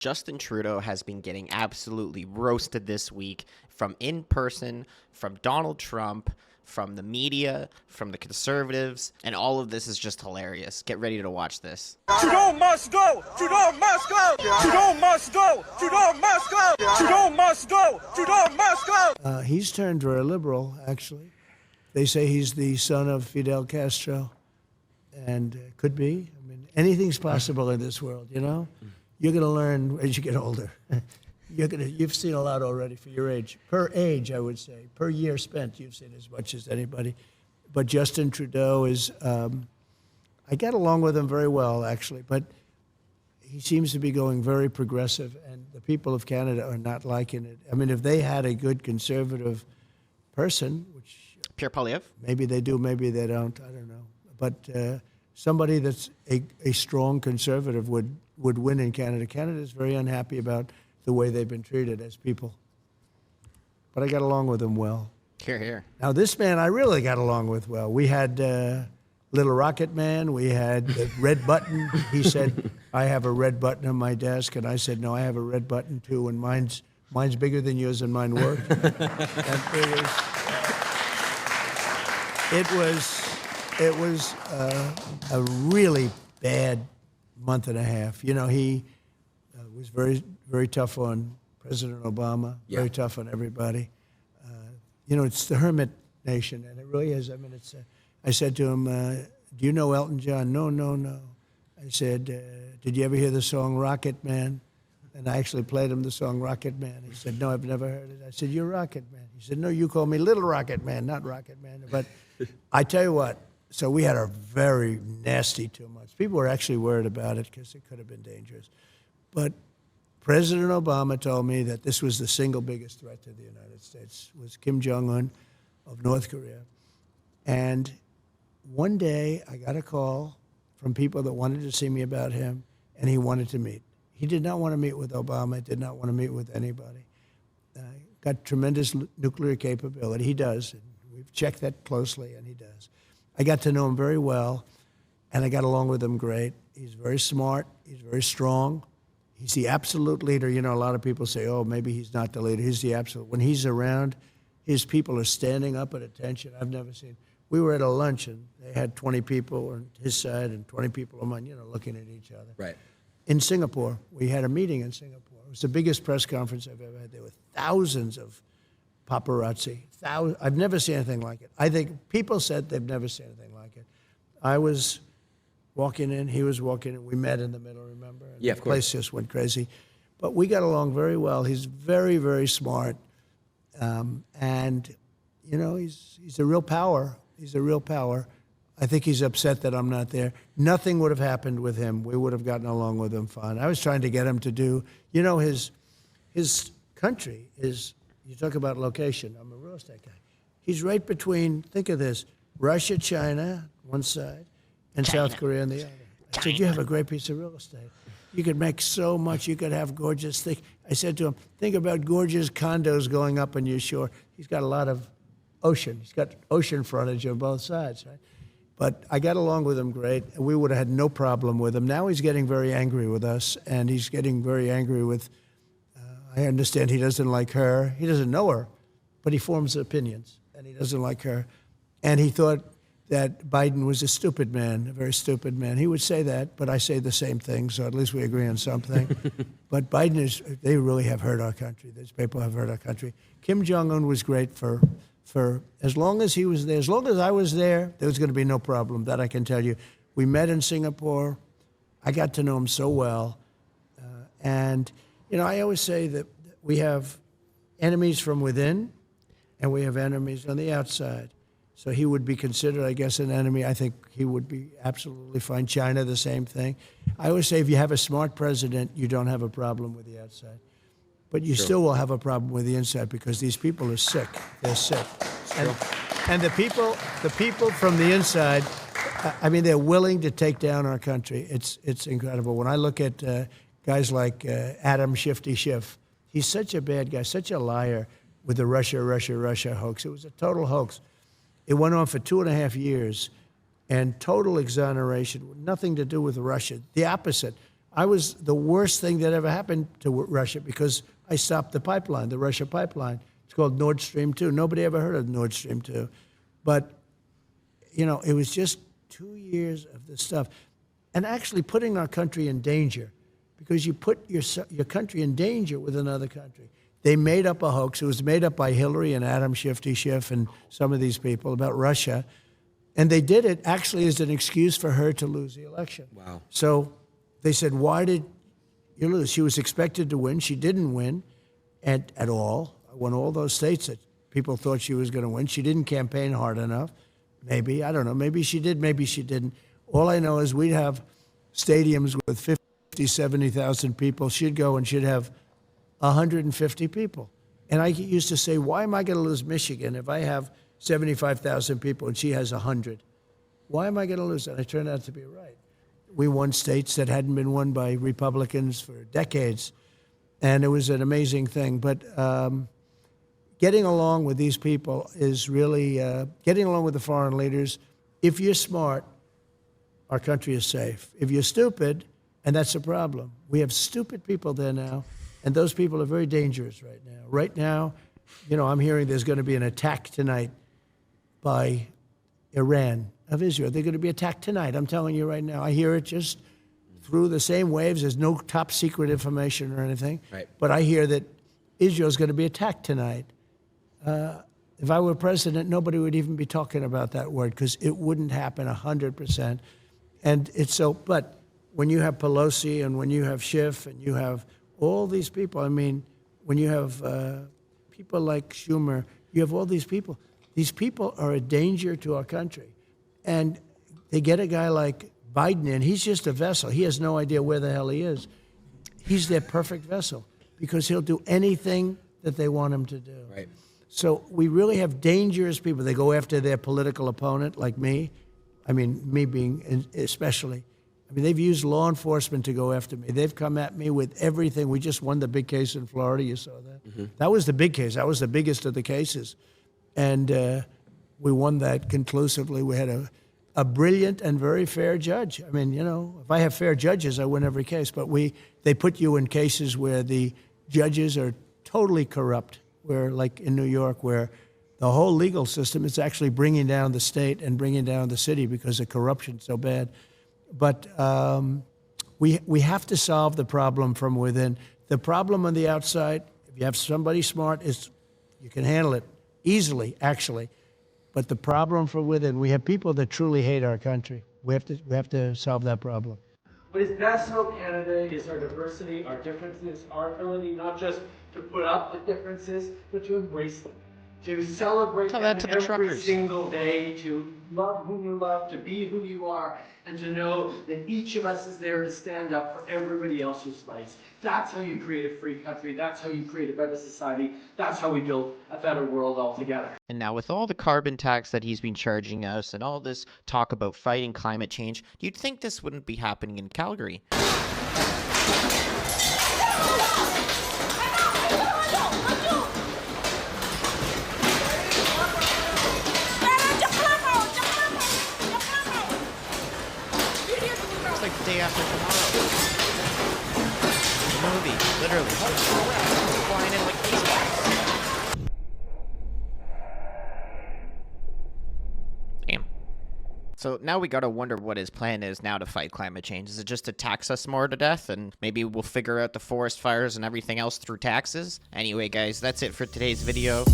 Justin Trudeau has been getting absolutely roasted this week from in person, from Donald Trump, from the media, from the conservatives, and all of this is just hilarious. Get ready to watch this. Trudeau must go! Trudeau must go! Trudeau must go! Trudeau must go! Trudeau must go! Trudeau must go! He's turned very liberal, actually. They say he's the son of Fidel Castro, and could be. I mean, anything's possible in this world, you know? You're going to learn as you get older. You've seen a lot already for your age. Per age, I would say. Per year spent, you've seen as much as anybody. But Justin Trudeau is, I get along with him very well, actually. But he seems to be going very progressive, and the people of Canada are not liking it. I mean, if they had a good conservative person, which Pierre Poilievre? maybe they do, maybe they don't, I don't know. But somebody that's a strong conservative would win in Canada. Canada is very unhappy about the way they've been treated as people. But I got along with them well. Hear, hear. Now, this man I really got along with well. We had Little Rocket Man. We had the red button. He said, I have a red button on my desk. And I said, no, I have a red button too. And mine's bigger than yours and mine work. And it was a really bad month and a half. You know, he was very, very tough on President Obama, very tough on everybody. You know, it's the hermit nation, and it really is. I mean, I said to him, do you know Elton John? No. I said, did you ever hear the song Rocket Man? And I actually played him the song Rocket Man. He said, no, I've never heard it. I said, you're Rocket Man. He said, no, you call me Little Rocket Man, not Rocket Man. But I tell you what, so we had a very nasty 2 months. People were actually worried about it because it could have been dangerous. But President Obama told me that this was the single biggest threat to the United States, was Kim Jong-un of North Korea. And one day I got a call from people that wanted to see me about him, and he wanted to meet. He did not want to meet with Obama, did not want to meet with anybody. Got tremendous nuclear capability. He does. And we've checked that closely, and he does. I got to know him very well, and I got along with him great. He's very smart. He's very strong. He's the absolute leader. You know, a lot of people say, oh, maybe he's not the leader. He's the absolute. When he's around, his people are standing up at attention. I've never seen. We were at a lunch, and they had 20 people on his side and 20 people on mine, you know, looking at each other. Right. In Singapore, we had a meeting in Singapore. It was the biggest press conference I've ever had. There were thousands of paparazzi. I've never seen anything like it. I think people said they've never seen anything like it. I was walking in, he was walking in. We met in the middle, remember? And yeah, of course. The place just went crazy. But we got along very well. He's very, very smart. And, you know, he's a real power. He's a real power. I think he's upset that I'm not there. Nothing would have happened with him. We would have gotten along with him fine. I was trying to get him to do, you know, his country is, you talk about location. I'm a real estate guy. He's right between, think of this, Russia, China, one side, and South Korea on the other. I said, you have a great piece of real estate. You could make so much. You could have gorgeous things. I said to him, think about gorgeous condos going up on your shore. He's got a lot of ocean. He's got ocean frontage on both sides, right? But I got along with him great. We would have had no problem with him. Now he's getting very angry with us, and he's getting very angry with, I understand he doesn't like her. He doesn't know her, but he forms opinions, and he doesn't like her. And he thought that Biden was a stupid man, a very stupid man. He would say that, but I say the same thing, so at least we agree on something. But Biden is, they really have hurt our country. These people have hurt our country. Kim Jong-un was great for as long as he was there. As long as I was there was going to be no problem, that I can tell you. We met in Singapore. I got to know him so well. And, you know, I always say that we have enemies from within, and we have enemies on the outside. So he would be considered, I guess, an enemy. I think he would be absolutely fine. China, the same thing. I always say if you have a smart president, you don't have a problem with the outside. But you still will have a problem with the inside because these people are sick. They're sick. And the people from the inside, I mean, they're willing to take down our country. It's incredible. When I look at guys like Adam Shifty Schiff, he's such a bad guy, such a liar with the Russia hoax. It was a total hoax. It went on for 2.5 years, and total exoneration, nothing to do with Russia. The opposite. I was the worst thing that ever happened to Russia because I stopped the pipeline, the Russia pipeline. It's called Nord Stream 2. Nobody ever heard of Nord Stream 2. But, you know, it was just 2 years of this stuff. And actually putting our country in danger, because you put your country in danger with another country. They made up a hoax. It was made up by Hillary and Adam Schiff and some of these people about Russia. And they did it actually as an excuse for her to lose the election. Wow. So they said, why did you lose? She was expected to win. She didn't win at all. Won all those states that people thought she was going to win. She didn't campaign hard enough. Maybe. I don't know. Maybe she did. Maybe she didn't. All I know is we'd have stadiums with 50, 70,000 people. She'd go and she'd have 150 people. And I used to say, why am I going to lose Michigan if I have 75,000 people and she has 100? Why am I going to lose? And it turned out to be right. We won states that hadn't been won by Republicans for decades. And it was an amazing thing. But getting along with these people is really, getting along with the foreign leaders, if you're smart, our country is safe. If you're stupid, and that's a problem. We have stupid people there now, and those people are very dangerous right now. Right now, you know, I'm hearing there's going to be an attack tonight by Iran of Israel. They're going to be attacked tonight. I'm telling you right now. I hear it just through the same waves. There's no top secret information or anything. Right. But I hear that Israel's going to be attacked tonight. If I were president, nobody would even be talking about that word because it wouldn't happen 100%. And it's so, but when you have Pelosi and when you have Schiff and you have all these people, I mean, when you have people like Schumer, you have all these people. These people are a danger to our country. And they get a guy like Biden in, he's just a vessel. He has no idea where the hell he is. He's their perfect vessel because he'll do anything that they want him to do. Right. So we really have dangerous people. They go after their political opponent, like me. I mean, me being especially. I mean, they've used law enforcement to go after me. They've come at me with everything. We just won the big case in Florida. You saw that. Mm-hmm. That was the big case. That was the biggest of the cases. And we won that conclusively. We had a brilliant and very fair judge. I mean, you know, if I have fair judges, I win every case. But they put you in cases where the judges are totally corrupt, where, like in New York, where the whole legal system is actually bringing down the state and bringing down the city because the corruption's so bad. But we have to solve the problem from within. The problem on the outside, if you have somebody smart, is you can handle it easily, actually. But the problem from within, we have people that truly hate our country. We have to solve that problem. What is National Canada is our diversity, our differences, our ability not just to put up the differences, but to embrace them. To celebrate Tell them that to the every truckers. single day, to love who you love, to be who you are, and to know that each of us is there to stand up for everybody else who fights. That's how you create a free country. That's how you create a better society. That's how we build a better world altogether. And now with all the carbon tax that he's been charging us and all this talk about fighting climate change, you'd think this wouldn't be happening in Calgary. It's like the day after tomorrow. Movie, literally. Flying in like baseballs. Damn. So now we gotta wonder what his plan is now to fight climate change. Is it just to tax us more to death and maybe we'll figure out the forest fires and everything else through taxes? Anyway, guys, that's it for today's video.